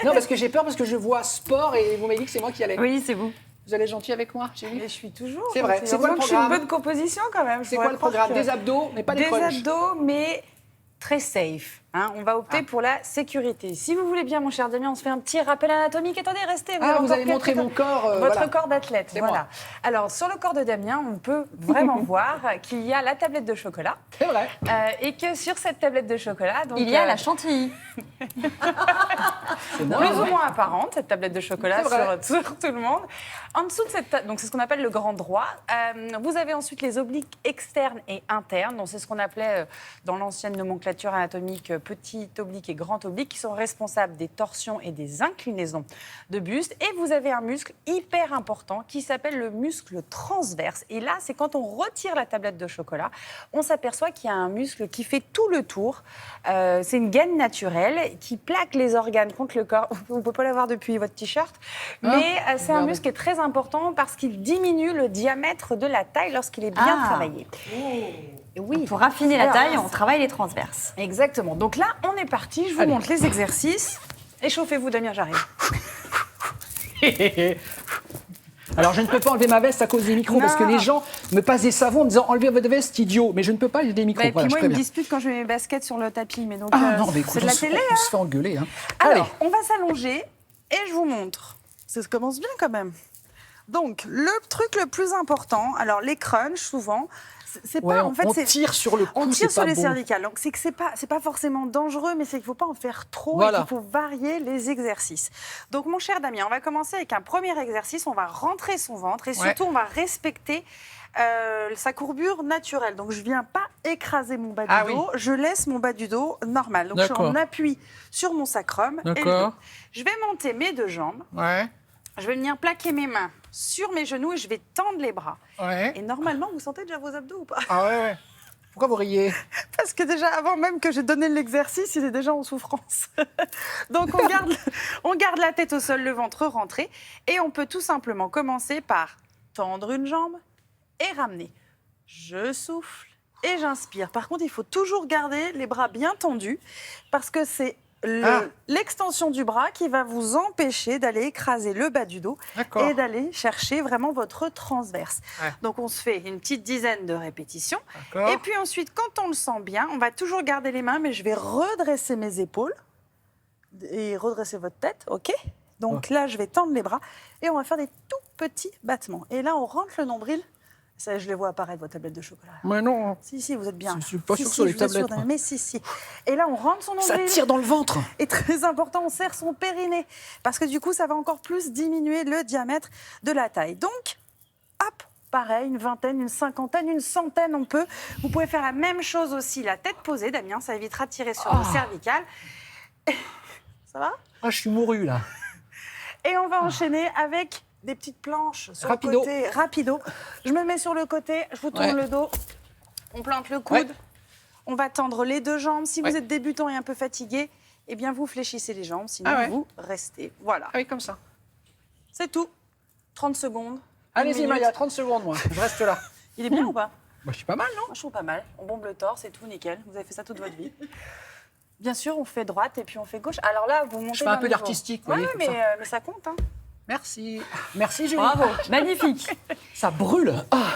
Non, parce que j'ai peur, parce que je vois sport et vous m'avez dit que c'est moi qui allais. Oui, c'est vous. Vous allez gentil avec moi, Julie? Mais je suis toujours. C'est vrai. C'est quoi le Je suis une programme? bonne composition quand même. C'est quoi le programme? Des abdos, mais pas des crunchs. Des abdos, mais très safe. Hein. On va opter pour la sécurité. Si vous voulez bien, mon cher Damien, on se fait un petit rappel anatomique. Attendez, restez. Vous allez montrer mon corps. Votre corps d'athlète. C'est Voilà. moi. Alors, sur le corps de Damien, on peut vraiment voir qu'il y a la tablette de chocolat. C'est vrai. Et que sur cette tablette de chocolat, donc, Il y a la chantilly. C'est moi. plus ou moins apparente, cette tablette de chocolat C'est vrai. sur tout le monde. En dessous de cette donc c'est ce qu'on appelle le grand droit. Vous avez ensuite les obliques externes et internes. Donc c'est ce qu'on appelait dans l'ancienne nomenclature anatomique petit oblique et grand oblique, qui sont responsables des torsions et des inclinaisons de buste. Et vous avez un muscle hyper important qui s'appelle le muscle transverse. Et là, c'est quand on retire la tablette de chocolat, on s'aperçoit qu'il y a un muscle qui fait tout le tour. C'est une gaine naturelle qui plaque les organes contre le corps. Vous ne pouvez pas l'avoir depuis votre t-shirt, mais c'est un muscle qui est très important parce qu'il diminue le diamètre de la taille lorsqu'il est bien travaillé. Oui. Pour raffiner la Alors, taille, on travaille les transverses. Exactement. Donc là, on est parti. Je vous montre les exercices. Échauffez-vous, Damien, j'arrive. Alors, je ne peux pas enlever ma veste à cause des micros, parce que Non. les gens me passent des savons en me disant enlevez votre veste, idiot. Mais je ne peux pas, j'ai des micros. Et Voilà, puis moi, je il me préviens. dispute quand je mets mes baskets sur le tapis. Mais donc, Ah non, mais écoute, c'est de la télé. on se fait engueuler. Hein. Alors, on va s'allonger et je vous montre. Ça commence bien quand même. Donc, le truc le plus important, alors les crunchs, souvent, c'est Ouais, pas... En fait, on c'est... tire sur le cou, On tire c'est sur pas les bon. cervicales. Donc, c'est que c'est pas forcément dangereux, mais c'est qu'il ne faut pas en faire trop Voilà. et qu'il faut varier les exercices. Donc, mon cher Damien, on va commencer avec un premier exercice. On va rentrer son ventre et surtout, on va respecter sa courbure naturelle. Donc, je ne viens pas écraser mon bas du dos. Je laisse mon bas du dos normal. Donc, je suis en appui sur mon sacrum et le dos. Je vais monter mes deux jambes. Ouais. Je vais venir plaquer mes mains sur mes genoux et je vais tendre les bras. Ouais. Et normalement, vous sentez déjà vos abdos ou pas? Ah ouais. Pourquoi vous riez? Parce que déjà, avant même que j'ai donné l'exercice, il est déjà en souffrance. Donc, on garde la tête au sol, le ventre rentré. Et on peut tout simplement commencer par tendre une jambe et ramener. Je souffle et j'inspire. Par contre, il faut toujours garder les bras bien tendus parce que c'est l'extension du bras qui va vous empêcher d'aller écraser le bas du dos et d'aller chercher vraiment votre transverse. Ouais. Donc, on se fait une petite dizaine de répétitions. Et puis ensuite, quand on le sent bien, on va toujours garder les mains, mais je vais redresser mes épaules et redresser votre tête, OK? Donc là, je vais tendre les bras et on va faire des tout petits battements. Et là, on rentre le nombril. Ça, je les vois apparaître, vos tablettes de chocolat. Mais non. Si, vous êtes bien. Je suis pas sûr sur les tablettes. Mais si. Et là, on rentre son nombril. Ça tire dans le ventre. Et très important, on serre son périnée. Parce que du coup, ça va encore plus diminuer le diamètre de la taille. Donc, hop, pareil, une vingtaine, une cinquantaine, une centaine, on peut. Vous pouvez faire la même chose aussi, la tête posée, Damien. Ça évitera de tirer sur vos cervicales. Ça va? Ah, je suis mouru, là. Et on va enchaîner avec des petites planches sur Rapido. le côté, rapido. Je me mets sur le côté, je vous tourne le dos, on plante le coude, on va tendre les deux jambes. Si vous êtes débutant et un peu fatigué, eh bien vous fléchissez les jambes, sinon vous restez. Voilà. Ah oui, comme ça. C'est tout. 30 secondes. Allez-y, Maya, 30 secondes, moi. Je reste là. Il est bien ou pas? Bah, je suis pas mal, non? Moi, je trouve pas mal. On bombe le torse, c'est tout, nickel. Vous avez fait ça toute votre vie. Bien sûr, on fait droite et puis on fait gauche. Alors là, vous montez. Je fais un peu d'artistique, vous voyez, mais, comme ça. mais ça compte, hein. Merci. Merci, Julie. Bravo, magnifique. Ça brûle. Ah.